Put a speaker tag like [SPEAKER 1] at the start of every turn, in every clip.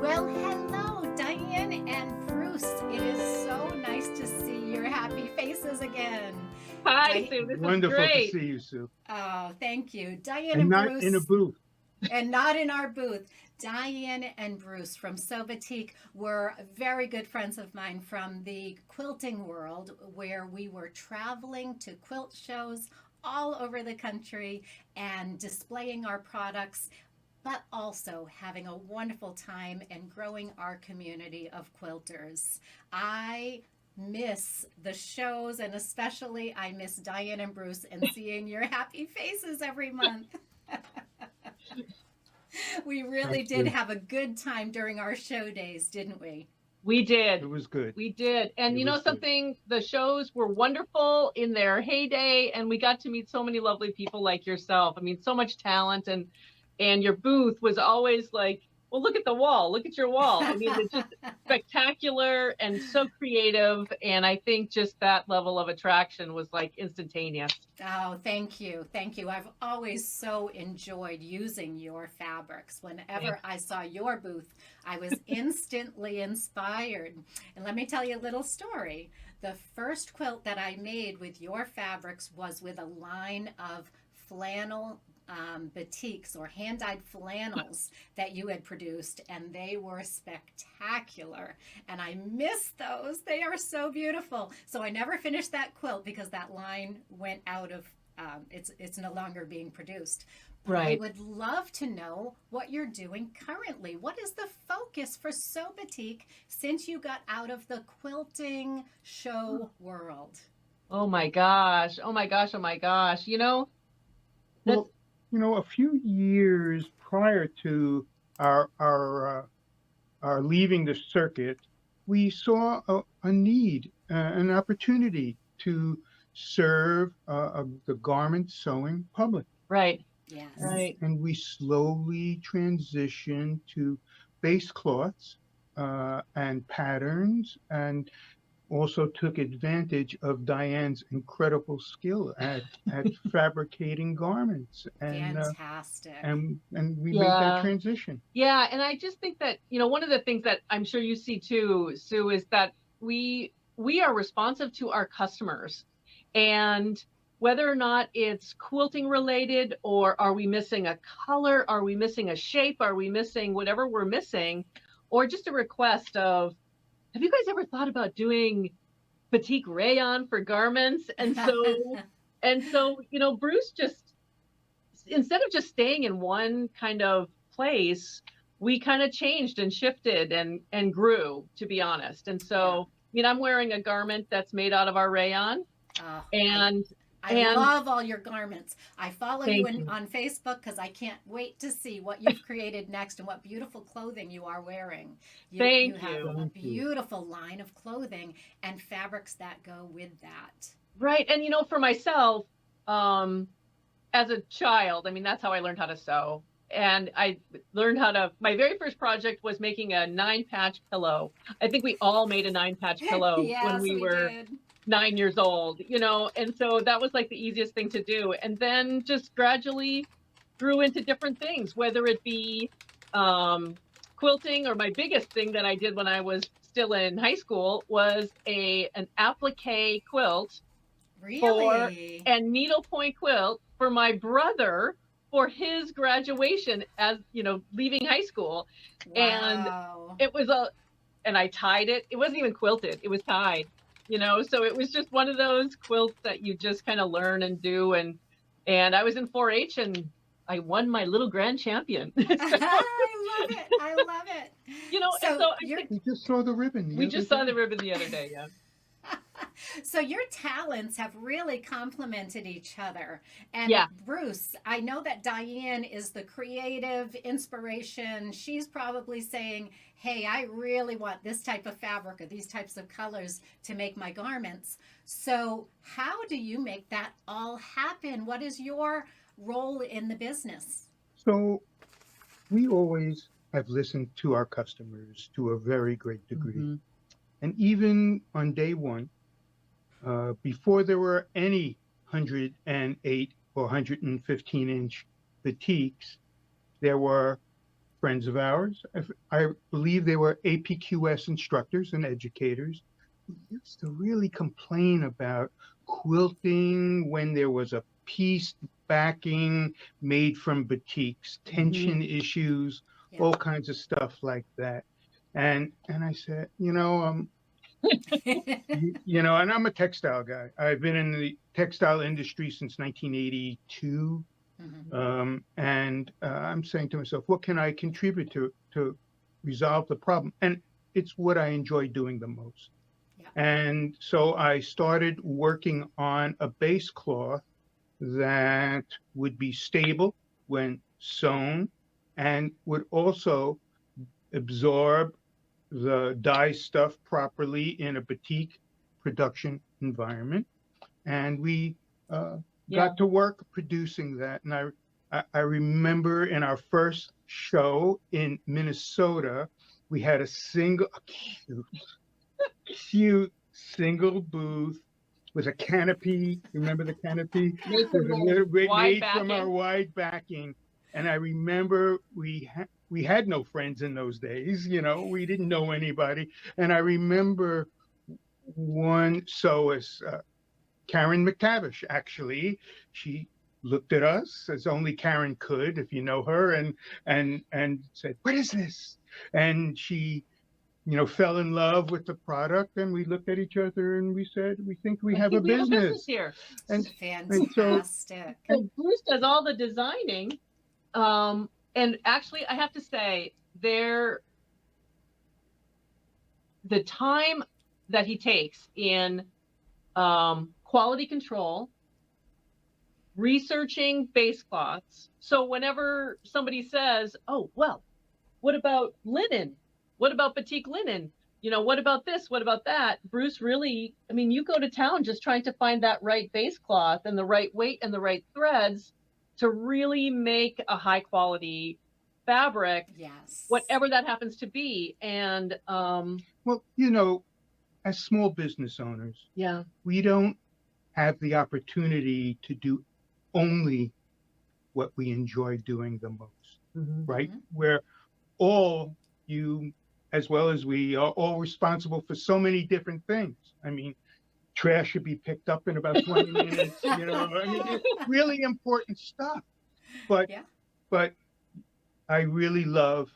[SPEAKER 1] Well, hello, Diane and Bruce. It is so nice to see your happy faces again.
[SPEAKER 2] Hi,
[SPEAKER 1] Di-
[SPEAKER 2] Sue. This is
[SPEAKER 3] Wonderful to
[SPEAKER 2] great.
[SPEAKER 3] see you, Sue.
[SPEAKER 1] oh, thank you. Diane
[SPEAKER 3] And
[SPEAKER 1] and
[SPEAKER 3] not in a
[SPEAKER 1] Bruce,
[SPEAKER 3] booth.
[SPEAKER 1] and not in our booth. Diane and Bruce from SewBatik were very good friends of mine from the quilting world, where we were traveling to quilt shows all over the country and displaying our products, but also having a wonderful time and growing our community of quilters. I miss the shows, and especially I miss Diane and Bruce and seeing your happy faces every month. We really
[SPEAKER 3] Thank
[SPEAKER 1] did
[SPEAKER 3] you.
[SPEAKER 1] have a good time during our show days, didn't we?
[SPEAKER 2] We
[SPEAKER 3] It
[SPEAKER 2] did.
[SPEAKER 3] was good.
[SPEAKER 2] We did. And
[SPEAKER 3] It
[SPEAKER 2] you know
[SPEAKER 3] was good.
[SPEAKER 2] something? The shows were wonderful in their heyday, and we got to meet so many lovely people like yourself. I mean, so much talent, and your booth was always like, well, look at the wall, look at your wall. I mean, it's just spectacular and so creative. And I think just that level of attraction was like instantaneous.
[SPEAKER 1] Oh, thank you. Thank you. I've always so enjoyed using your fabrics. Whenever I saw your booth, I was instantly inspired. And let me tell you a little story. The first quilt that I made with your fabrics was with a line of flannel batiks or hand dyed flannels that you had produced, and they were spectacular. And I miss those. They are so beautiful. So I never finished that quilt because that line went out of. It's no longer being produced. But I
[SPEAKER 2] Right.
[SPEAKER 1] would love to know what you're doing currently. What is the focus for SewBatik since you got out of the quilting show world?
[SPEAKER 2] Oh my gosh. Oh my gosh. Oh my gosh. You know, that's
[SPEAKER 3] Well, a few years prior to our leaving the circuit, we saw a need, an opportunity to serve the garment sewing public,
[SPEAKER 2] right.
[SPEAKER 1] Yes.
[SPEAKER 2] Right.
[SPEAKER 3] and we slowly transitioned to base cloths and patterns, and also took advantage of Diane's incredible skill at fabricating garments,
[SPEAKER 1] Fantastic.
[SPEAKER 3] and we made that
[SPEAKER 2] Yeah.
[SPEAKER 3] transition.
[SPEAKER 2] Yeah, and I just think that, one of the things that I'm sure you see too, Sue, is that we are responsive to our customers. And whether or not it's quilting related, or are we missing a color, are we missing a shape, are we missing whatever we're missing, or just a request of, have you guys ever thought about doing batik rayon for garments? And so, Bruce just, instead of just staying in one kind of place, we kind of changed and shifted and grew, to be honest. And
[SPEAKER 1] Yeah.
[SPEAKER 2] so, I'm wearing a garment that's made out of our rayon,
[SPEAKER 1] Oh,
[SPEAKER 2] and
[SPEAKER 1] I
[SPEAKER 2] and
[SPEAKER 1] love all your garments. I follow you
[SPEAKER 2] thank you.
[SPEAKER 1] on Facebook because I can't wait to see what you've created next and what beautiful clothing you are wearing. You
[SPEAKER 2] Thank
[SPEAKER 1] have
[SPEAKER 2] you.
[SPEAKER 1] a
[SPEAKER 3] Thank you.
[SPEAKER 1] beautiful line of clothing and fabrics that go with that.
[SPEAKER 2] Right. And for myself, um, as a child, I mean, that's how I learned how to sew. And I learned my very first project was making a 9-patch pillow. I think we all made a 9-patch pillow when
[SPEAKER 1] Yes,
[SPEAKER 2] we
[SPEAKER 1] we
[SPEAKER 2] were
[SPEAKER 1] did.
[SPEAKER 2] 9 years old, and so that was like the easiest thing to do. And then just gradually grew into different things, whether it be um, quilting, or my biggest thing that I did when I was still in high school was an applique quilt for
[SPEAKER 1] Really?
[SPEAKER 2] and needlepoint quilt for my brother for his graduation, as leaving high school. And
[SPEAKER 1] Wow.
[SPEAKER 2] it was and I tied it. It wasn't even quilted, it was tied, so it was just one of those quilts that you just kind of learn and do. And I was in 4-H, and I won my little grand champion. So,
[SPEAKER 1] I love it. I love it.
[SPEAKER 2] and
[SPEAKER 1] So
[SPEAKER 2] so I
[SPEAKER 1] you're
[SPEAKER 2] think
[SPEAKER 3] We just saw the ribbon the
[SPEAKER 2] we
[SPEAKER 3] other
[SPEAKER 2] just saw the
[SPEAKER 3] day.
[SPEAKER 2] ribbon the other day. Yeah.
[SPEAKER 1] So your talents have really complemented each other. And
[SPEAKER 2] Yeah.
[SPEAKER 1] Bruce, I know that Diane is the creative inspiration. She's probably saying, hey, I really want this type of fabric or these types of colors to make my garments. So, how do you make that all happen? What is your role in the business?
[SPEAKER 3] So we always have listened to our customers to a very great degree.
[SPEAKER 2] Mm-hmm.
[SPEAKER 3] And even on day one, before there were any 108 or 115-inch batiks, there were friends of ours. I believe they were APQS instructors and educators who used to really complain about quilting when there was a piece backing made from batiks, tension issues,
[SPEAKER 1] Yeah.
[SPEAKER 3] all kinds of stuff like that. And I said, and I'm a textile guy. I've been in the textile industry since 1982. And I'm saying to myself, what can I contribute to resolve the problem? And it's what I enjoy doing the most.
[SPEAKER 1] Yeah.
[SPEAKER 3] And so I started working on a base cloth that would be stable when sewn and would also absorb the dye stuff properly in a batik production environment. And we got to work producing that. And I remember in our first show in Minnesota, we had a cute single booth with a canopy. Remember the canopy?
[SPEAKER 2] Made
[SPEAKER 3] from our wide backing. And I remember we had no friends in those days. We didn't know anybody. And I remember one sewist, Karen McTavish, actually, she looked at us as only Karen could, if you know her, and said, "What is this?" And she, fell in love with the product, and we looked at each other and we said, "We think we have a business
[SPEAKER 2] here."
[SPEAKER 3] And
[SPEAKER 1] Fantastic.
[SPEAKER 2] So Bruce does all the designing, and actually, I have to say, the time that he takes in quality control, researching base cloths. So whenever somebody says, "Oh, well, what about linen? What about batik linen? What about this? What about that?" Bruce really, you go to town just trying to find that right base cloth and the right weight and the right threads to really make a high quality fabric.
[SPEAKER 1] Yes.
[SPEAKER 2] Whatever that happens to be. And
[SPEAKER 3] well, as small business owners,
[SPEAKER 2] yeah,
[SPEAKER 3] we don't have the opportunity to do only what we enjoy doing the most, right? We're all, you as well as we, are all responsible for so many different things. Trash should be picked up in about 20 minutes, it's really important stuff. But I really love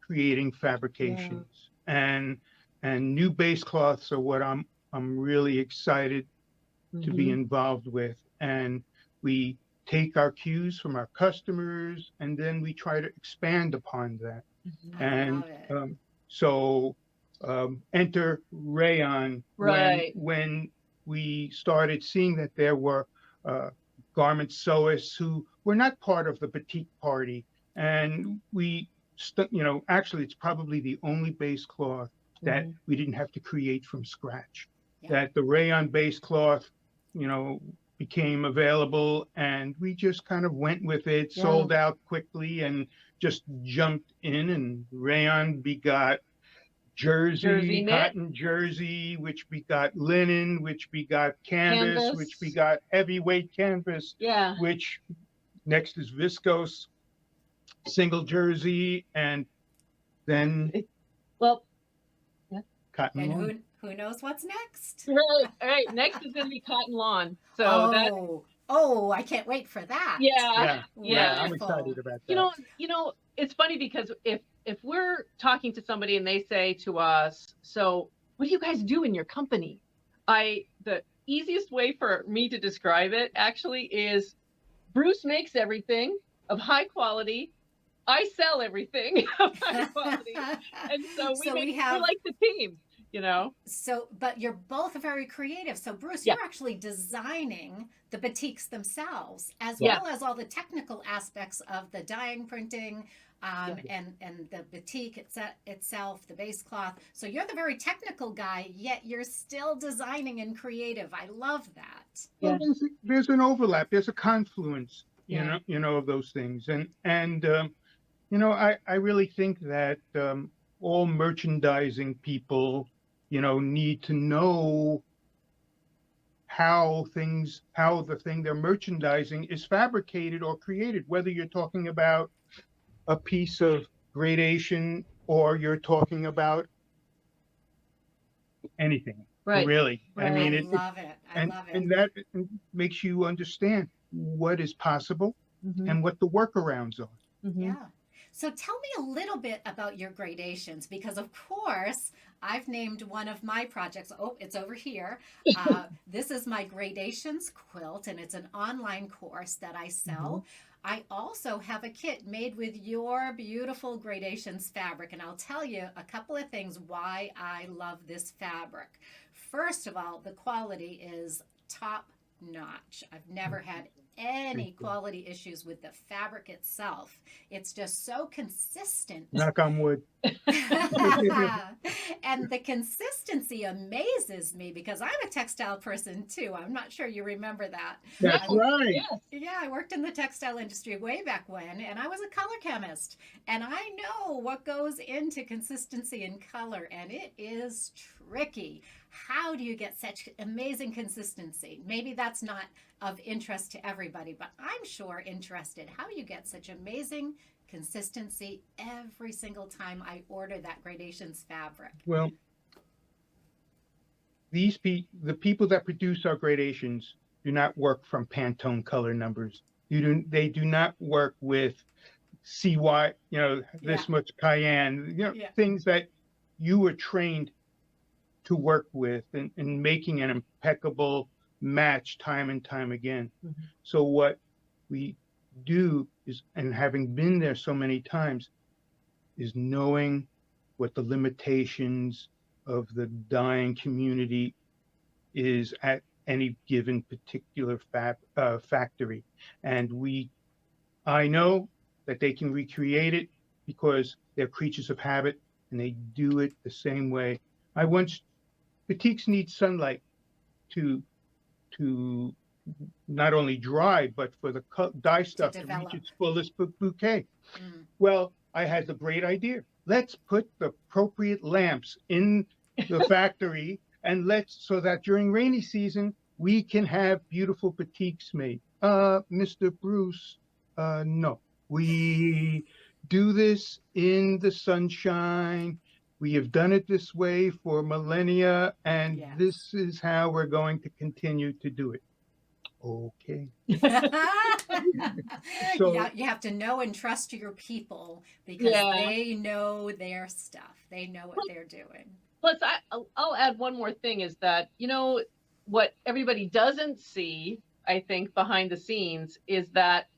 [SPEAKER 3] creating fabrications, and new base cloths are what I'm really excited to be involved with. And we take our cues from our customers, and then we try to expand upon that. And so enter rayon.
[SPEAKER 2] Right.
[SPEAKER 3] When we started seeing that there were garment sewists who were not part of the batik party, and actually it's probably the only base cloth that we didn't have to create from scratch. That the rayon base cloth, became available, and we just kind of went with it, sold out quickly, and just jumped in, and rayon begot jersey cotton jersey, which begot linen, which begot canvas, which begot heavyweight canvas, which next is viscose single jersey, and then cotton
[SPEAKER 1] and
[SPEAKER 3] lawn.
[SPEAKER 1] who knows what's next?
[SPEAKER 2] Right. Next is going to be cotton lawn. So
[SPEAKER 1] I can't wait for that.
[SPEAKER 2] Yeah.
[SPEAKER 3] I'm excited about that.
[SPEAKER 2] It's funny because if we're talking to somebody and they say to us, "So what do you guys do in your company?" The easiest way for me to describe it actually is Bruce makes everything of high quality. I sell everything of high quality. And so we're like the team.
[SPEAKER 1] So, but you're both very creative. So, Bruce, you're actually designing the batiks themselves, as well as all the technical aspects of the dyeing, printing, and the batik itself, the base cloth. So you're the very technical guy, yet you're still designing and creative. I love that.
[SPEAKER 3] Well, there's an overlap. There's a confluence, of those things, and I really think that all merchandising people, need to know how the thing they're merchandising is fabricated or created, whether you're talking about a piece of gradation or you're talking about anything,
[SPEAKER 2] Right.
[SPEAKER 3] really. I
[SPEAKER 2] Right.
[SPEAKER 3] mean,
[SPEAKER 1] I love it. I love it.
[SPEAKER 3] and that makes you understand what is possible and what the workarounds are.
[SPEAKER 1] Yeah. So tell me a little bit about your gradations because, of course, I've named one of my projects. Oh, it's over here. This is my gradations quilt, and it's an online course that I sell. I also have a kit made with your beautiful gradations fabric, and I'll tell you a couple of things why I love this fabric. First of all, the quality is top notch. I've never had any quality issues with the fabric itself. It's just so consistent.
[SPEAKER 3] Knock on wood.
[SPEAKER 1] And the consistency amazes me because I'm a textile person too. I'm not sure you remember that.
[SPEAKER 3] That's right.
[SPEAKER 2] Yes.
[SPEAKER 1] Yeah, I worked in the textile industry way back when, and I was a color chemist. And I know what goes into consistency and color, and it is tricky. How do you get such amazing consistency? Maybe that's not of interest to everybody, but I'm sure interested. How do you get such amazing consistency every single time I order that gradations fabric?
[SPEAKER 3] Well, the people that produce our gradations do not work from Pantone color numbers. They do not work with CY, this much cayenne, things that you were trained to work with and making an impeccable match time and time again. So what we do is, and having been there so many times, is knowing what the limitations of the dyeing community is at any given particular factory. And I know that they can recreate it because they're creatures of habit and they do it the same way. Batiks need sunlight to not only dry, but for the dye stuff to reach its fullest bouquet. Well, I had the great idea. Let's put the appropriate lamps in the factory and so that during rainy season, we can have beautiful batiks made. Mr. Bruce, no. We do this in the sunshine. We have done it this way for millennia, and this is how we're going to continue to do it. Okay.
[SPEAKER 1] So yeah, you have to know and trust your people because they know their stuff. They know what they're doing.
[SPEAKER 2] Plus, I'll add one more thing is that, what everybody doesn't see, I think, behind the scenes is that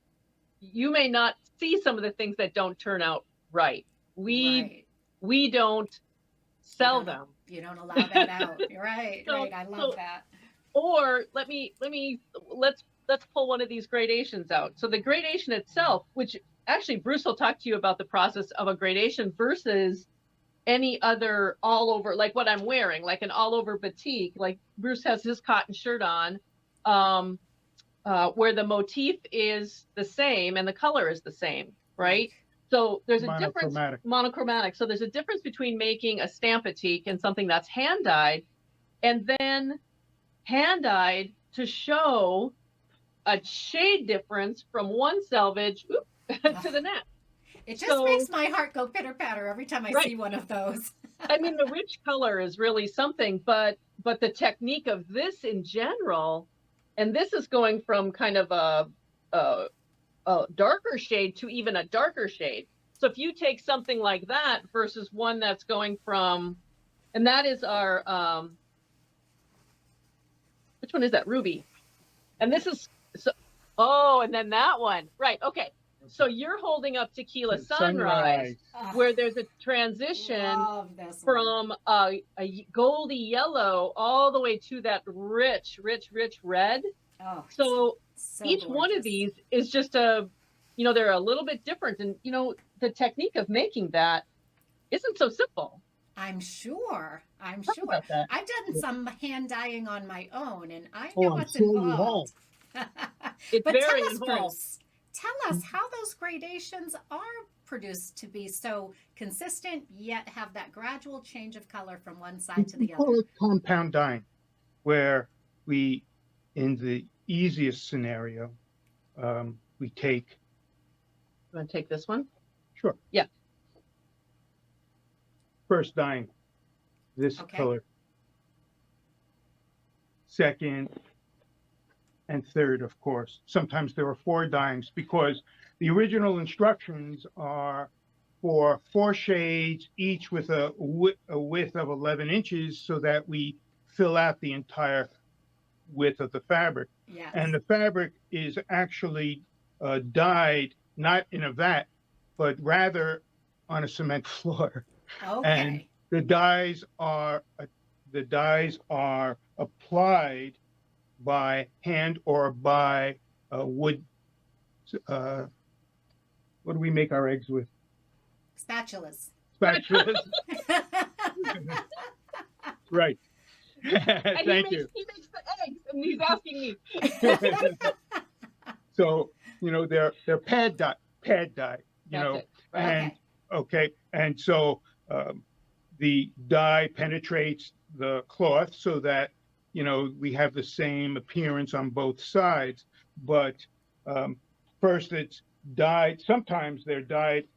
[SPEAKER 2] you may not see some of the things that don't turn out right. We don't sell them.
[SPEAKER 1] You don't allow that out. You're right. Right. I love that.
[SPEAKER 2] Or let's pull one of these gradations out. So the gradation itself, which actually Bruce will talk to you about the process of a gradation versus any other all over, like what I'm wearing, like an all over batik, like Bruce has his cotton shirt on, where the motif is the same and the color is the same, right? So there's a difference, monochromatic. So there's a difference between making a stamp batik and something that's hand dyed, and then hand dyed to show a shade difference from one selvage to the next.
[SPEAKER 1] It just makes my heart go pitter patter every time I see one of those.
[SPEAKER 2] I mean, the rich color is really something, but the technique of this in general, and this is going from kind of a darker shade to even a darker shade. So if you take something like that versus one that's going from, and that is our, which one is that? Ruby. And this is, and then that one. Right. Okay. So you're holding up Tequila Sunrise, where there's a transition from a goldy yellow all the way to that rich red.
[SPEAKER 1] Oh,
[SPEAKER 2] so each one of these is just they're a little bit different. And, the technique of making that isn't so simple.
[SPEAKER 1] I'm sure. I've done some hand dyeing on my own, and I know what's involved.
[SPEAKER 2] It's
[SPEAKER 1] but
[SPEAKER 2] very
[SPEAKER 1] tell us,
[SPEAKER 2] involved.
[SPEAKER 1] Bruce, tell us how those gradations are produced to be so consistent, yet have that gradual change of color from one side to the other.
[SPEAKER 3] We call it compound dyeing, where in the easiest scenario, we take.
[SPEAKER 2] You want to take this one?
[SPEAKER 3] Sure.
[SPEAKER 2] Yeah.
[SPEAKER 3] first dyeing this
[SPEAKER 1] Okay.
[SPEAKER 3] color, second, and third, of course. Sometimes there are 4 dyings because the original instructions are for 4 shades, each with a width of 11 inches so that we fill out the entire width of the fabric.
[SPEAKER 1] Yes.
[SPEAKER 3] And the fabric is actually dyed not in a vat, but rather on a cement floor. And
[SPEAKER 1] Okay.
[SPEAKER 3] the dyes are applied by hand or by wood. What do we make our eggs with?
[SPEAKER 1] Spatulas.
[SPEAKER 3] Spatulas. Right.
[SPEAKER 2] And
[SPEAKER 3] Thank you.
[SPEAKER 2] he makes the eggs, and he's asking me.
[SPEAKER 3] So, they're pad dye,
[SPEAKER 2] That's it. Right.
[SPEAKER 3] and okay. And so the dye penetrates the cloth so that, we have the same appearance on both sides. But first it's dyed, sometimes they're dyed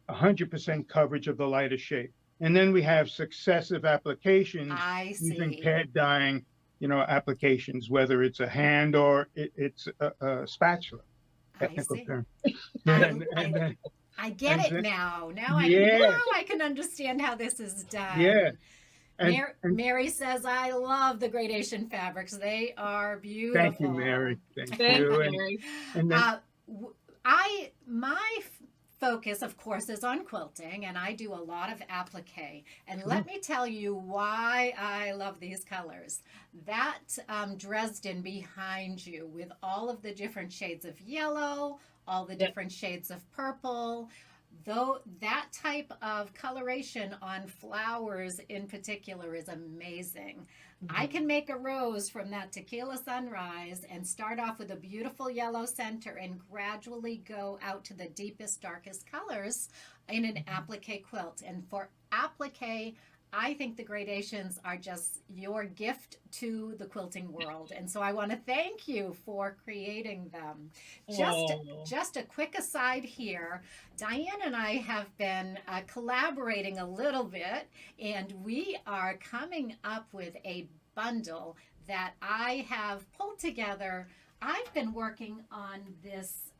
[SPEAKER 3] 100% coverage of the lighter shade. And then we have successive applications
[SPEAKER 1] I
[SPEAKER 3] using
[SPEAKER 1] see.
[SPEAKER 3] pad dyeing, applications, whether it's a hand or it's a spatula,
[SPEAKER 1] I
[SPEAKER 3] technical
[SPEAKER 1] see.
[SPEAKER 3] term.
[SPEAKER 1] I get it
[SPEAKER 3] then-
[SPEAKER 1] now.
[SPEAKER 3] Yes.
[SPEAKER 1] Now I can understand how this is done.
[SPEAKER 3] Yeah.
[SPEAKER 1] Mary says, I love the gradation fabrics. They are beautiful.
[SPEAKER 3] Thank you, Mary. Thank
[SPEAKER 2] Thank
[SPEAKER 3] you.
[SPEAKER 2] you, Mary.
[SPEAKER 3] And then,
[SPEAKER 1] My focus, of course, is on quilting, and I do a lot of applique. And let me tell you why I love these colors. That Dresden behind you with all of the different shades of yellow, all the different shades of purple, though that type of coloration on flowers in particular is amazing. I can make a rose from that tequila sunrise and start off with a beautiful yellow center and gradually go out to the deepest, darkest colors in an applique quilt. And for applique, I think the gradations are just your gift to the quilting world. And so I want to thank you for creating them. Just a quick aside here. Diane and I have been collaborating a little bit, and we are coming up with a bundle that I have pulled together. I've been working on this.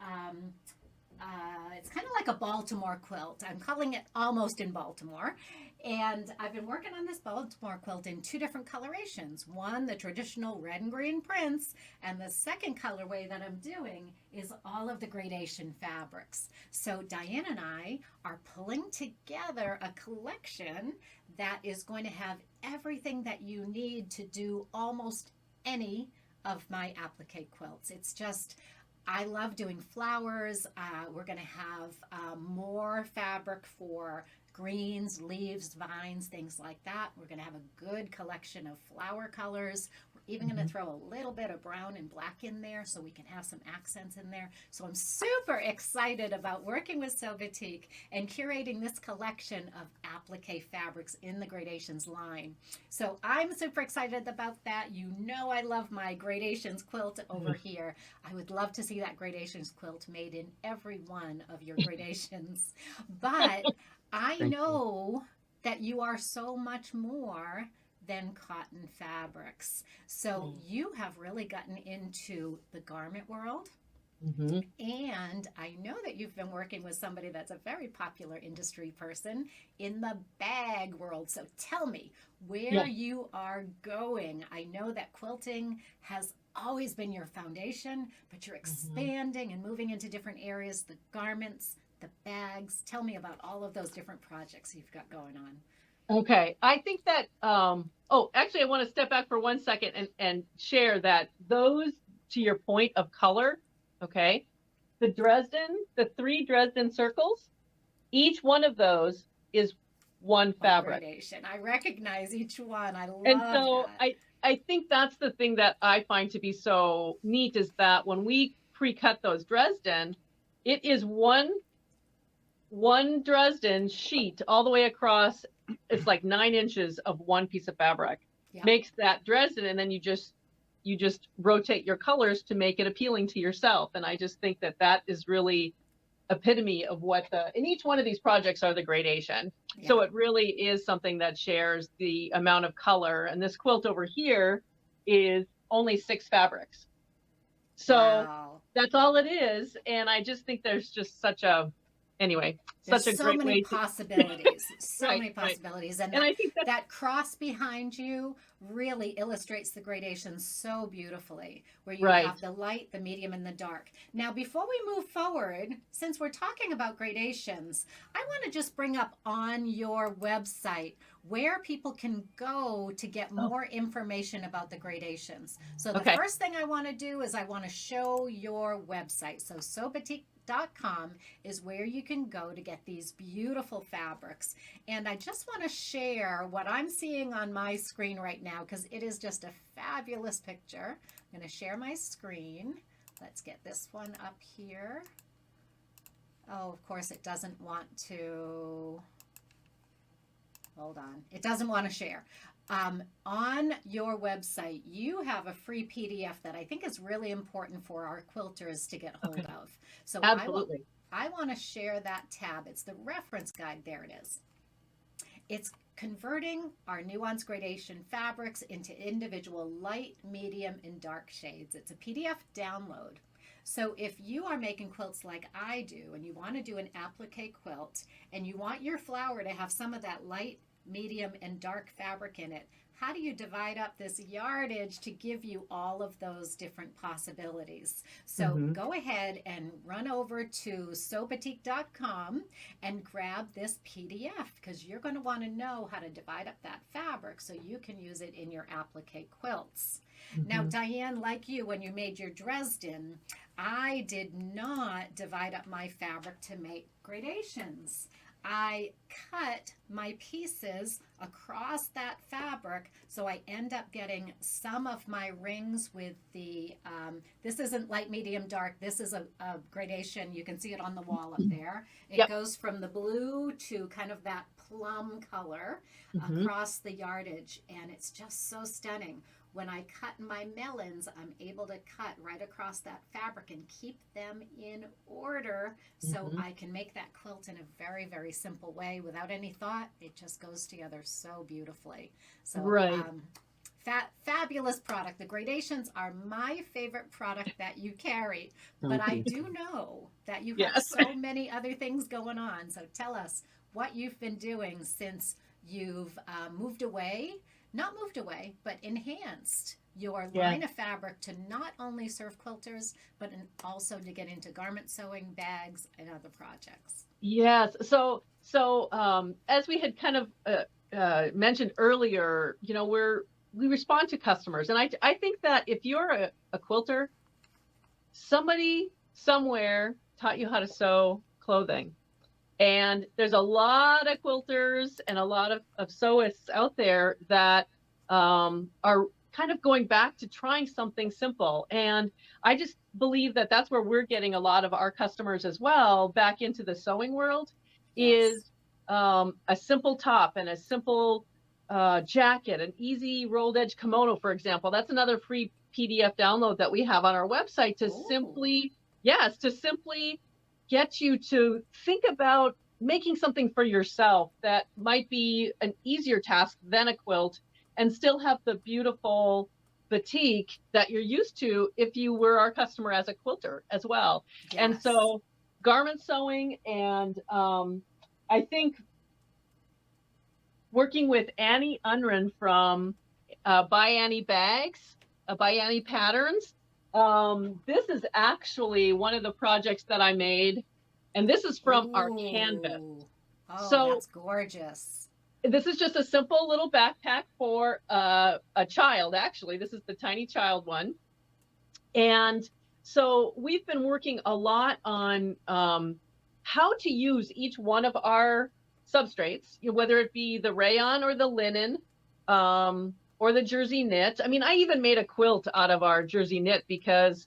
[SPEAKER 1] It's kind of like a Baltimore quilt. I'm calling it Almost in Baltimore. And I've been working on this Baltimore quilt in 2 different colorations. One, the traditional red and green prints, and the second colorway that I'm doing is all of the gradation fabrics. So Diane and I are pulling together a collection that is going to have everything that you need to do almost any of my applique quilts. It's just, I love doing flowers. We're going to have more fabric for greens, leaves, vines, things like that. We're going to have a good collection of flower colors. We're even going to throw a little bit of brown and black in there so we can have some accents in there. So I'm super excited about working with SewBatik and curating this collection of applique fabrics in the gradations line. So I'm super excited about that. You know I love my gradations quilt over here. I would love to see that gradations quilt made in every one of your gradations. But I know that you are so much more than cotton fabrics. So you have really gotten into the garment world. And I know that you've been working with somebody that's a very popular industry person in the bag world. So tell me where you are going. I know that quilting has always been your foundation, but you're expanding and moving into different areas, the garments, the bags. Tell me about all of those different projects you've got going on.
[SPEAKER 2] Okay. I think that, actually, I want to step back for 1 second and share that those, to your point of color, okay, the 3 Dresden circles, each one of those is one fabric.
[SPEAKER 1] Gradation. I recognize each one. I love
[SPEAKER 2] And so
[SPEAKER 1] that.
[SPEAKER 2] I think that's the thing that I find to be so neat is that when we pre-cut those Dresden, it is one Dresden sheet all the way across. It's like 9 inches of one piece of fabric. Makes that Dresden, and then you just rotate your colors to make it appealing to yourself. And I just think that is really epitome of what and each one of these projects are the gradation.
[SPEAKER 1] Yeah.
[SPEAKER 2] So it really is something that shares the amount of color. And this quilt over here is only 6 fabrics. So
[SPEAKER 1] wow.
[SPEAKER 2] that's all it is. And I just think there's just such a
[SPEAKER 1] so many
[SPEAKER 2] way
[SPEAKER 1] possibilities, so
[SPEAKER 2] Right,
[SPEAKER 1] many possibilities.
[SPEAKER 2] and I think
[SPEAKER 1] that cross behind you really illustrates the gradation so beautifully, where you have the light, the medium, and the dark. Now, before we move forward, since we're talking about gradations, I want to just bring up on your website where people can go to get more information about the gradations. So the first thing I want to do is I want to show your website. So SewBatik.com is where you can go to get these beautiful fabrics. And I just want to share what I'm seeing on my screen right now, because it is just a fabulous picture. I'm going to share my screen. Let's get this one up here. Oh, of course it doesn't want to. Hold on. It doesn't want to share. On your website, you have a free PDF that I think is really important for our quilters to get hold of. So
[SPEAKER 2] absolutely.
[SPEAKER 1] I want to share that tab. It's the reference guide. There it is. It's converting our nuance gradation fabrics into individual light, medium, and dark shades. It's a PDF download. So if you are making quilts like I do, and you want to do an applique quilt, and you want your flower to have some of that light, medium, and dark fabric in it, how do you divide up this yardage to give you all of those different possibilities? So go ahead and run over to SewBatik.com and grab this PDF, because you're going to want to know how to divide up that fabric so you can use it in your applique quilts. Now, Diane, like you, when you made your Dresden, I did not divide up my fabric to make gradations. I cut my pieces across that fabric, so I end up getting some of my rings with the, this isn't light, medium, dark, this is a gradation. You can see it on the wall up there. It goes from the blue to kind of that plum color across the yardage, and it's just so stunning. When I cut my melons, I'm able to cut right across that fabric and keep them in order, so I can make that quilt in a very, very simple way without any thought. It just goes together so beautifully. So fabulous product. The gradations are my favorite product that you carry, but I do know that you have so many other things going on. So tell us what you've been doing since you've not moved away, but enhanced your line of fabric to not only serve quilters, but also to get into garment sewing, bags, and other projects.
[SPEAKER 2] Yes. So as we had kind of mentioned earlier, you know, we respond to customers. And I think that if you're a quilter, somebody somewhere taught you how to sew clothing. And there's a lot of quilters and a lot of sewists out there that are kind of going back to trying something simple. And I just believe that that's where we're getting a lot of our customers as well back into the sewing world, is a simple top and a simple jacket, an easy rolled edge kimono, for example. That's another free PDF download that we have on our website to simply get you to think about making something for yourself that might be an easier task than a quilt, and still have the beautiful batik that you're used to if you were our customer as a quilter as well. Yes. And so garment sewing, and I think working with Annie Unrun from By Annie Bags, By Annie Patterns, this is actually one of the projects that I made, and this is from our canvas.
[SPEAKER 1] Oh, so that's gorgeous.
[SPEAKER 2] This is just a simple little backpack for a child. Actually, this is the tiny child one. And so we've been working a lot on how to use each one of our substrates, you know, whether it be the rayon or the linen, or the jersey knit. I mean, I even made a quilt out of our jersey knit, because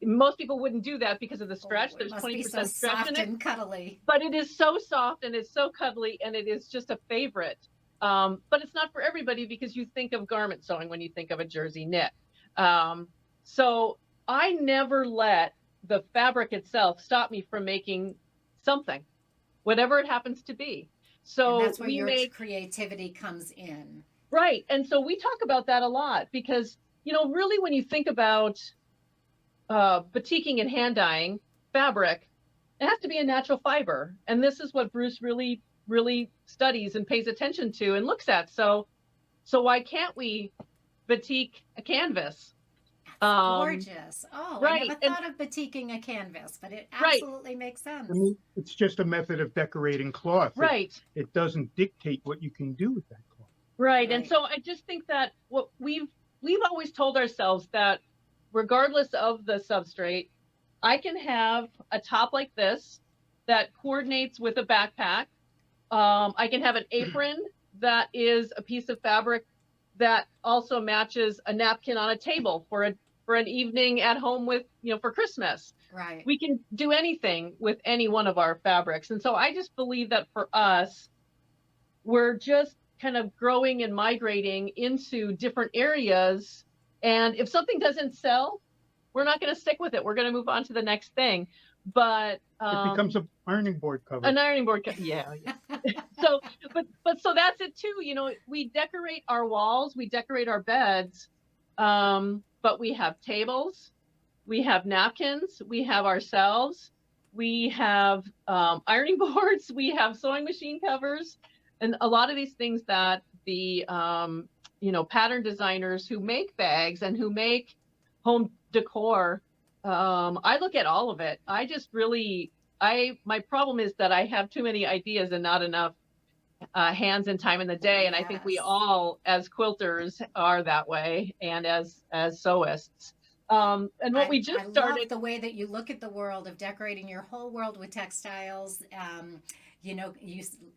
[SPEAKER 2] most people wouldn't do that because of the stretch. There's 20%
[SPEAKER 1] so
[SPEAKER 2] stretch in it.
[SPEAKER 1] And cuddly.
[SPEAKER 2] But it is so soft and it's so cuddly, and it is just a favorite. But it's not for everybody, because you think of garment sewing when you think of a jersey knit. So I never let the fabric itself stop me from making something, whatever it happens to be. So
[SPEAKER 1] and that's where
[SPEAKER 2] we
[SPEAKER 1] your
[SPEAKER 2] make
[SPEAKER 1] creativity comes in.
[SPEAKER 2] right. And so we talk about that a lot because, really when you think about batiking and hand dyeing fabric, it has to be a natural fiber. And this is what Bruce really, really studies and pays attention to and looks at. So why can't we batik a canvas?
[SPEAKER 1] Gorgeous. Oh, I
[SPEAKER 2] Right.
[SPEAKER 1] never thought of batiking a canvas, but it
[SPEAKER 2] Right.
[SPEAKER 1] absolutely makes sense.
[SPEAKER 3] I mean, it's just a method of decorating cloth.
[SPEAKER 2] Right.
[SPEAKER 3] It doesn't dictate what you can do with that cloth.
[SPEAKER 2] Right. And
[SPEAKER 1] Right.
[SPEAKER 2] so I just think that what we've always told ourselves that regardless of the substrate, I can have a top like this that coordinates with a backpack. I can have an apron that is a piece of fabric that also matches a napkin on a table for an evening at home with, for Christmas.
[SPEAKER 1] Right.
[SPEAKER 2] We can do anything with any one of our fabrics. And so I just believe that for us, we're just kind of growing and migrating into different areas. And if something doesn't sell, we're not going to stick with it. We're going to move on to the next thing. But
[SPEAKER 3] It becomes an ironing board cover.
[SPEAKER 2] an ironing board. Yeah. So, but so that's it too. We decorate our walls, we decorate our beds, but we have tables, we have napkins, we have ourselves, we have ironing boards, we have sewing machine covers, and a lot of these things that the pattern designers who make bags and who make home decor. I look at all of it. I just really, my problem is that I have too many ideas and not enough hands and time in the day. And I think we
[SPEAKER 1] Yes.
[SPEAKER 2] all, as quilters, are that way, and as sewists. And what we just
[SPEAKER 1] I
[SPEAKER 2] started.
[SPEAKER 1] love the way that you look at the world of decorating your whole world with textiles.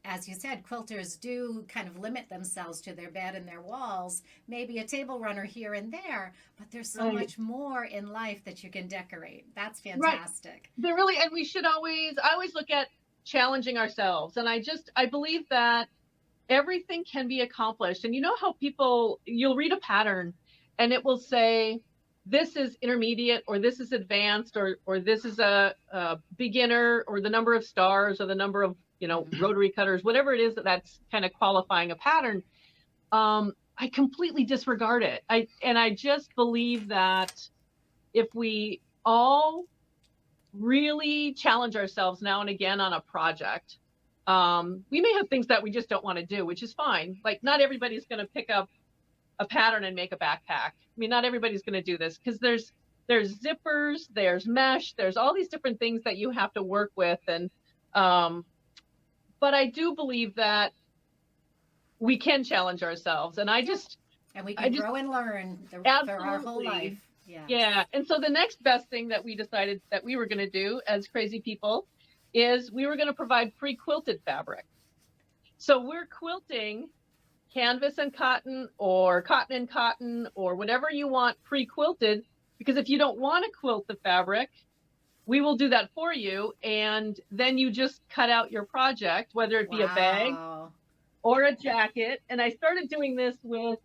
[SPEAKER 1] As you said, quilters do kind of limit themselves to their bed and their walls, maybe a table runner here and there, but there's so
[SPEAKER 2] Right.
[SPEAKER 1] much more in life that you can decorate. That's fantastic.
[SPEAKER 2] They're really, and we should I always look at challenging ourselves. And I believe that everything can be accomplished. And you know how you'll read a pattern and it will say, this is intermediate, or this is advanced, or this is a beginner, or the number of stars, or the number of, rotary cutters, whatever it is that's kind of qualifying a pattern. I completely disregard it. I just believe that if we all really challenge ourselves now and again on a project, we may have things that we just don't want to do, which is fine. Like, not everybody's going to pick up a pattern and make a backpack. I mean, not everybody's going to do this because there's zippers, there's mesh, there's all these different things that you have to work with. And, but I do believe that we can challenge ourselves. And
[SPEAKER 1] And we can grow and learn for our whole
[SPEAKER 2] Absolutely.
[SPEAKER 1] life. Yeah.
[SPEAKER 2] Yeah. And so the next best thing that we decided that we were going to do as crazy people is we were going to provide pre-quilted fabric. So we're quilting canvas and cotton, or cotton and cotton, or whatever you want pre-quilted, because if you don't want to quilt the fabric, we will do that for you. And then you just cut out your project, whether it be a bag or a jacket. And I started doing this with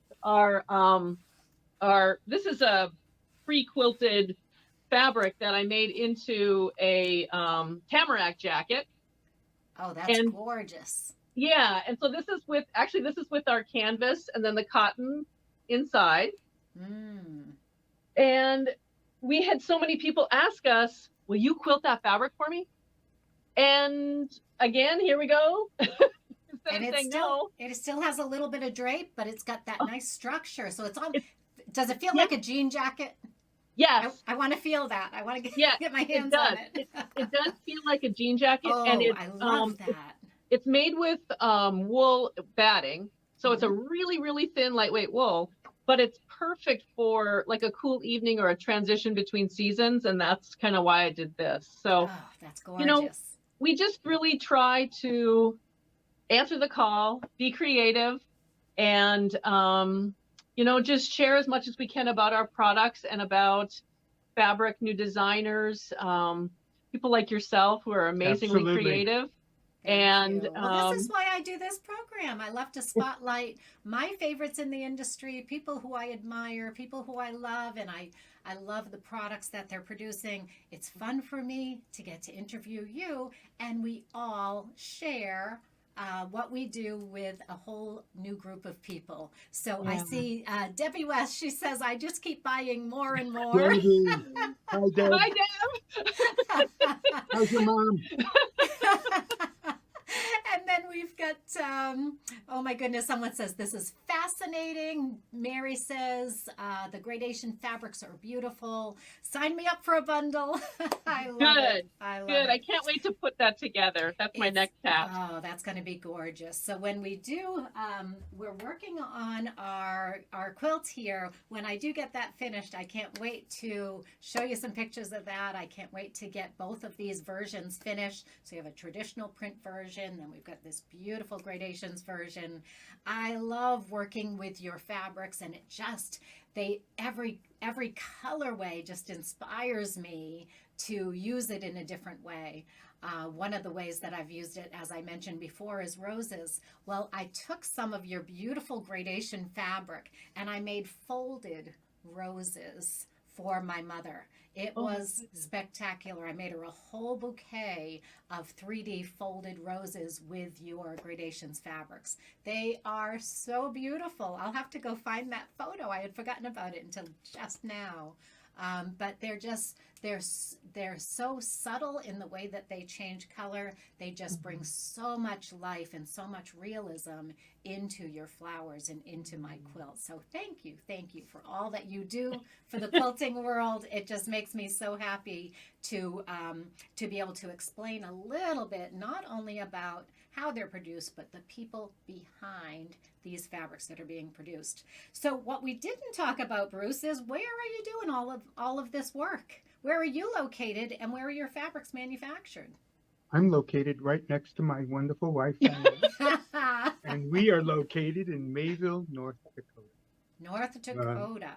[SPEAKER 2] this is a pre-quilted fabric that I made into a tamarack jacket.
[SPEAKER 1] Oh, that's gorgeous.
[SPEAKER 2] Yeah, and so this is with our canvas and then the cotton inside. And we had so many people ask us, will you quilt that fabric for me? And again, here we go.
[SPEAKER 1] And it still has a little bit of drape, but it's got that nice structure. So does it feel like a jean jacket?
[SPEAKER 2] Yes.
[SPEAKER 1] I want to feel that. I want to get my hands on it.
[SPEAKER 2] It does feel like a jean jacket.
[SPEAKER 1] Oh,
[SPEAKER 2] and
[SPEAKER 1] I love that.
[SPEAKER 2] It's made with wool batting. So it's a really, really thin, lightweight wool, but it's perfect for like a cool evening or a transition between seasons. And that's kind of why I did this. So,
[SPEAKER 1] that's gorgeous.
[SPEAKER 2] We just really try to answer the call, be creative, and, just share as much as we can about our products and about fabric, new designers, people like yourself who are amazingly
[SPEAKER 3] Absolutely.
[SPEAKER 2] creative. And
[SPEAKER 1] you. Well, this is why I do this program. I love to spotlight my favorites in the industry, people who I admire, people who I love, and I love the products that they're producing. It's fun for me to get to interview you, and we all share what we do with a whole new group of people. So I see Debbie West. She says, I just keep buying more and more.
[SPEAKER 3] Debbie. Hi, Deb.
[SPEAKER 2] Hi, Deb.
[SPEAKER 3] How's your mom?
[SPEAKER 1] And then we've got, oh my goodness, someone says, this is fascinating. Mary says, the gradation fabrics are beautiful. Sign me up for a bundle. I love it. I love it.
[SPEAKER 2] I can't wait to put that together. That's my next task.
[SPEAKER 1] Oh, that's going to be gorgeous. So when we do, we're working on our quilt here. When I do get that finished, I can't wait to show you some pictures of that. I can't wait to get both of these versions finished. So you have a traditional print version, then we've got this beautiful gradations version. I love working with your fabrics, and it just, every colorway just inspires me to use it in a different way. One of the ways that I've used it, as I mentioned before, is roses. Well, I took some of your beautiful gradation fabric and I made folded roses for my mother. It was spectacular. I made her a whole bouquet of 3D folded roses with your gradations fabrics. They are so beautiful. I'll have to go find that photo. I had forgotten about it until just now. But they're so subtle in the way that they change color. They just bring so much life and so much realism into your flowers and into my quilt. So thank you for all that you do for the quilting world. It just makes me so happy to be able to explain a little bit, not only about how they're produced, but the people behind these fabrics that are being produced. So what we didn't talk about, Bruce, is where are you doing all of this work? Where are you located, and where are your fabrics manufactured?
[SPEAKER 3] I'm located right next to my wonderful wife, Diane, and we are located in Mayville, North Dakota.
[SPEAKER 1] North Dakota.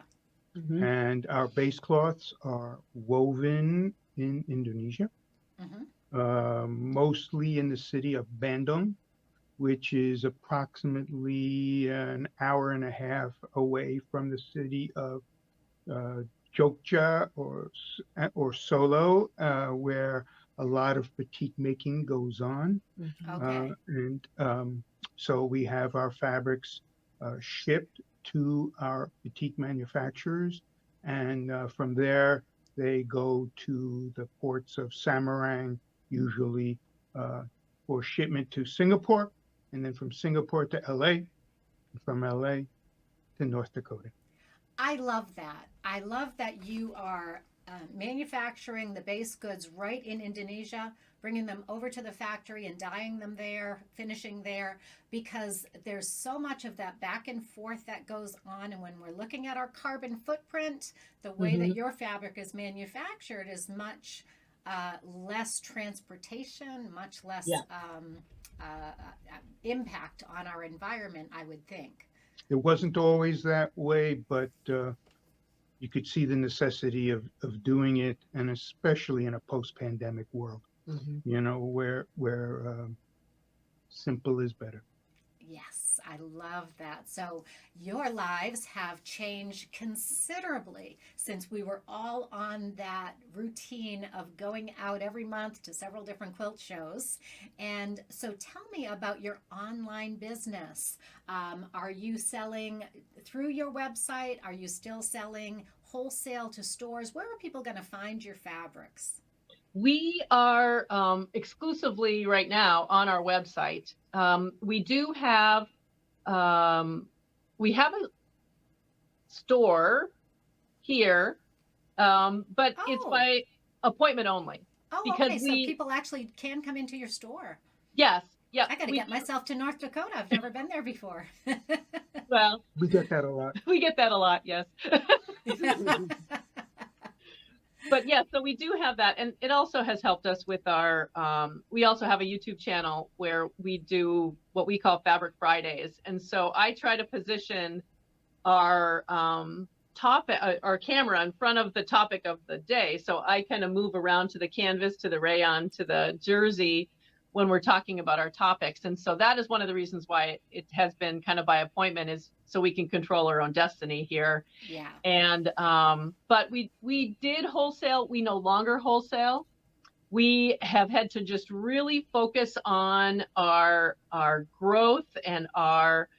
[SPEAKER 3] And our base cloths are woven in Indonesia, mostly in the city of Bandung, which is approximately an hour and a half away from the city of Jogja or Solo, where a lot of batik making goes on.
[SPEAKER 1] Okay.
[SPEAKER 3] So we have our fabrics shipped to our batik manufacturers, and from there they go to the ports of Samarang, usually for shipment to Singapore, and then from Singapore to LA, and from LA to North Dakota.
[SPEAKER 1] I love that. I love that you are manufacturing the base goods right in Indonesia, bringing them over to the factory and dyeing them there, finishing there, because there's so much of that back and forth that goes on. And when we're looking at our carbon footprint, the way that your fabric is manufactured is much less transportation, much less impact on our environment, I would think.
[SPEAKER 3] It wasn't always that way, but you could see the necessity of doing it, and especially in a post-pandemic world, you know, where simple is better.
[SPEAKER 1] Yes, I love that. So your lives have changed considerably since we were all on that routine of going out every month to several different quilt shows. And so tell me about your online business. Are you selling through your website? Are you still selling wholesale to stores? Where are people going to find your fabrics?
[SPEAKER 2] We are exclusively right now on our website. We do have we have a store here, but it's by appointment only.
[SPEAKER 1] Oh,
[SPEAKER 2] because
[SPEAKER 1] okay. So people actually can come into your store.
[SPEAKER 2] Yes. Yeah.
[SPEAKER 1] I got to get myself to North Dakota. I've never been there before.
[SPEAKER 2] Well,
[SPEAKER 3] we get that a lot.
[SPEAKER 2] We get that a lot. Yes. But yeah, so we do have that. And it also has helped us with our, we also have a YouTube channel where we do what we call Fabric Fridays. And so I try to position our topic, our camera in front of the topic of the day. So I kind of move around to the canvas, to the rayon, to the jersey, when we're talking about our topics. And so that is one of the reasons why it has been kind of by appointment, is so we can control our own destiny here.
[SPEAKER 1] Yeah.
[SPEAKER 2] And but we did wholesale. We no longer wholesale. We have had to just really focus on our growth and our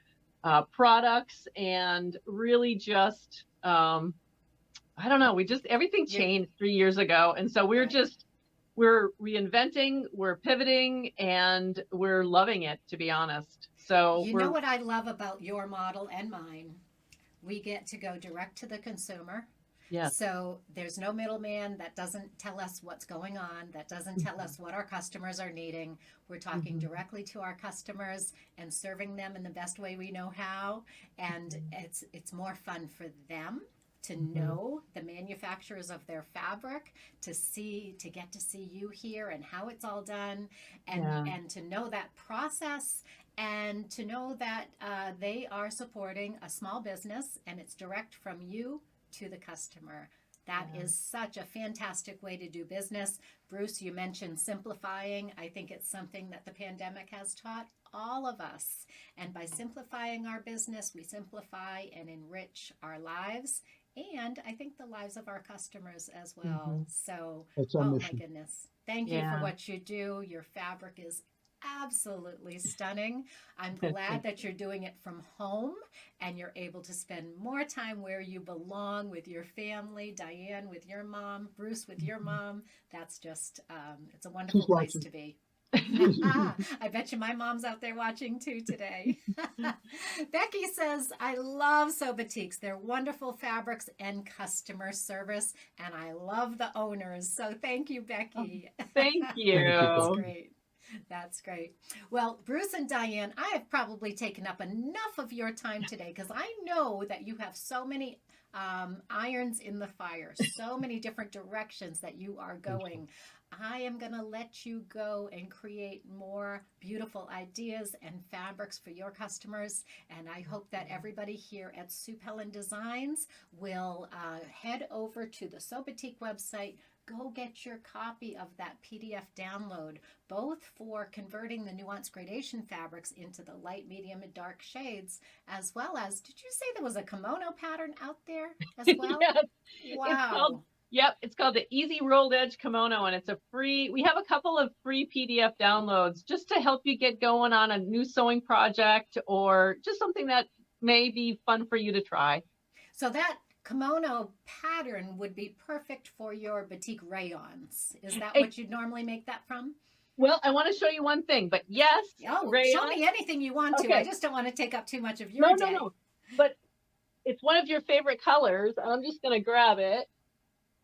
[SPEAKER 2] products, and really just I don't know. Everything changed 3 years ago, and so we're reinventing, we're pivoting, and we're loving it, to be honest. So
[SPEAKER 1] you know what I love about your model and mine? We get to go direct to the consumer.
[SPEAKER 2] Yes.
[SPEAKER 1] So there's no middleman that doesn't tell us what's going on, that doesn't tell us what our customers are needing. We're talking directly to our customers and serving them in the best way we know how. And it's more fun for them to know the manufacturers of their fabric, to get to see you here and how it's all done, and to know that process, and to know that they are supporting a small business, and it's direct from you to the customer. That is such a fantastic way to do business. Bruce, you mentioned simplifying. I think it's something that the pandemic has taught all of us. And by simplifying our business, we simplify and enrich our lives, and I think the lives of our customers as well. So,
[SPEAKER 3] That's our
[SPEAKER 1] oh
[SPEAKER 3] mission.
[SPEAKER 1] my goodness. Thank you for what you do. Your fabric is absolutely stunning. I'm glad that you're doing it from home and you're able to spend more time where you belong, with your family, Diane with your mom, Bruce with your mom. That's just, it's a wonderful place to be. I bet you my mom's out there watching too today. Becky says, I love SewBatiks. They're wonderful fabrics and customer service, and I love the owners. So thank you, Becky.
[SPEAKER 2] Thank you.
[SPEAKER 1] That's great. That's great. Well, Bruce and Diane, I have probably taken up enough of your time today, because I know that you have so many irons in the fire, so many different directions that you are going. I am going to let you go and create more beautiful ideas and fabrics for your customers. And I hope that everybody here at Sue Pellin Designs will head over to the SewBatik website. Go get your copy of that PDF download, both for converting the nuanced gradation fabrics into the light, medium, and dark shades, as well as, did you say there was a kimono pattern out there as well?
[SPEAKER 2] Yes.
[SPEAKER 1] Wow.
[SPEAKER 2] It's called the Easy Rolled Edge Kimono, and it's we have a couple of free PDF downloads just to help you get going on a new sewing project, or just something that may be fun for you to try.
[SPEAKER 1] So that kimono pattern would be perfect for your batik rayons. Is that what you'd normally make that from?
[SPEAKER 2] Well, I want to show you one thing, but yes.
[SPEAKER 1] Show me anything you want to. I just don't want to take up too much of your day.
[SPEAKER 2] No. But it's one of your favorite colors. I'm just going to grab it.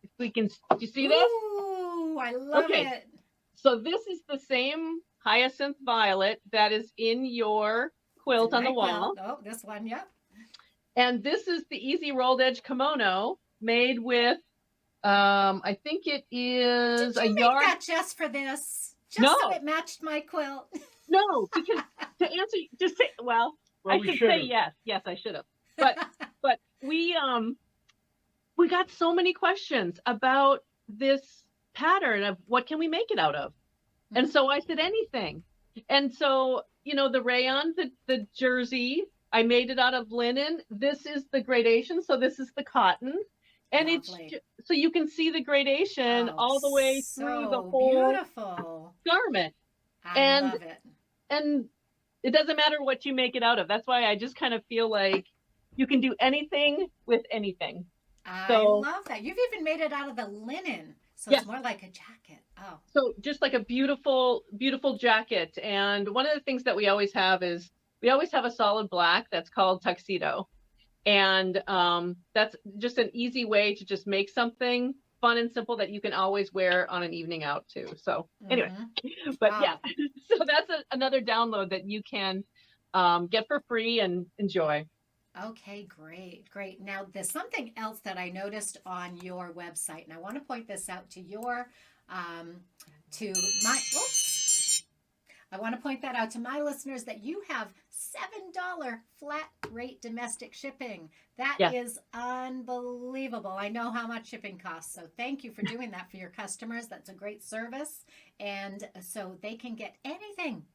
[SPEAKER 2] If we can, do you see this?
[SPEAKER 1] Ooh, I love it.
[SPEAKER 2] So this is the same hyacinth violet that is in your quilt on the wall.
[SPEAKER 1] Oh, this one, yep.
[SPEAKER 2] And this is the Easy Rolled Edge Kimono made with, I think it is
[SPEAKER 1] Did you make that just for this? Just so it matched my quilt?
[SPEAKER 2] No, because to answer, just say, I should say yes. Yes, I should have. But we got so many questions about this pattern of what can we make it out of. And so I said anything. And so, the rayon, the jersey, I made it out of linen. This is the gradation. So this is the cotton. And
[SPEAKER 1] Lovely.
[SPEAKER 2] So you can see the gradation all the way through the whole
[SPEAKER 1] beautiful
[SPEAKER 2] garment.
[SPEAKER 1] I love it.
[SPEAKER 2] And it doesn't matter what you make it out of. That's why I just kind of feel like you can do anything with anything.
[SPEAKER 1] I love that. You've even made it out of the linen. So it's more like a jacket. Oh. So
[SPEAKER 2] just like a beautiful, beautiful jacket. And one of the things that we always have is we always have a solid black that's called tuxedo. And that's just an easy way to just make something fun and simple that you can always wear on an evening out too. So anyway, but so that's another download that you can get for free and enjoy.
[SPEAKER 1] Okay, great. Now, there's something else that I noticed on your website, and I want to point this out to I want to point that out to my listeners, that you have $7 flat rate domestic shipping. That
[SPEAKER 2] Yeah.
[SPEAKER 1] is unbelievable. I know how much shipping costs. So thank you for doing that for your customers. That's a great service. And so they can get anything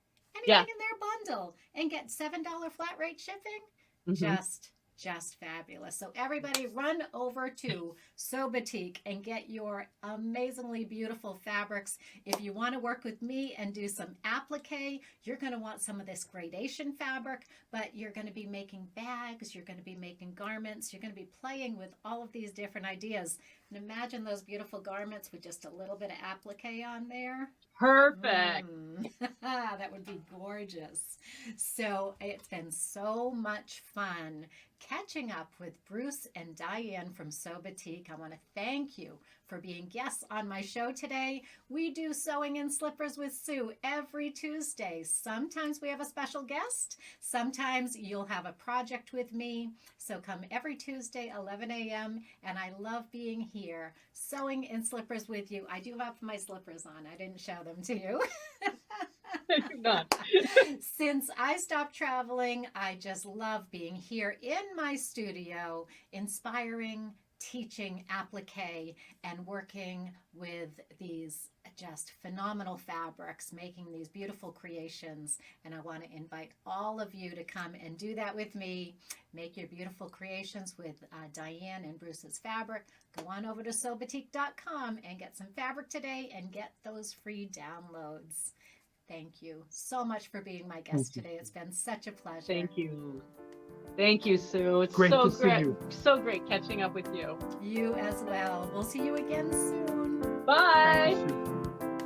[SPEAKER 2] Yeah.
[SPEAKER 1] in their bundle and get $7 flat rate shipping.
[SPEAKER 2] Mhm.
[SPEAKER 1] Just fabulous. So everybody run over to SewBatik and get your amazingly beautiful fabrics. If you want to work with me and do some applique, you're going to want some of this gradation fabric, but you're going to be making bags, you're going to be making garments, you're going to be playing with all of these different ideas. And imagine those beautiful garments with just a little bit of applique on there.
[SPEAKER 2] Perfect.
[SPEAKER 1] That would be gorgeous. So it's been so much fun catching up with Bruce and Diane from SewBatik. I want to thank you for being guests on my show today. We do Sewing in Slippers with Sue every Tuesday. Sometimes we have a special guest. Sometimes you'll have a project with me. So come every Tuesday, 11 a.m. And I love being here, sewing in slippers with you. I do have my slippers on. I didn't show them to you.
[SPEAKER 2] Not.
[SPEAKER 1] Since I stopped traveling, I just love being here in my studio, inspiring, teaching applique, and working with these just phenomenal fabrics, making these beautiful creations. And I want to invite all of you to come and do that with me. Make your beautiful creations with Diane and Bruce's fabric. Go on over to SewBatik.com and get some fabric today and get those free downloads. Thank you so much for being my guest today. It's been such a pleasure.
[SPEAKER 2] Thank you. Thank you, Sue. It's
[SPEAKER 3] Great
[SPEAKER 2] so
[SPEAKER 3] to see
[SPEAKER 2] great.
[SPEAKER 3] you.
[SPEAKER 2] So great catching up with you.
[SPEAKER 1] You as well. We'll see you again soon.
[SPEAKER 2] Bye.
[SPEAKER 3] Thank you, Sue.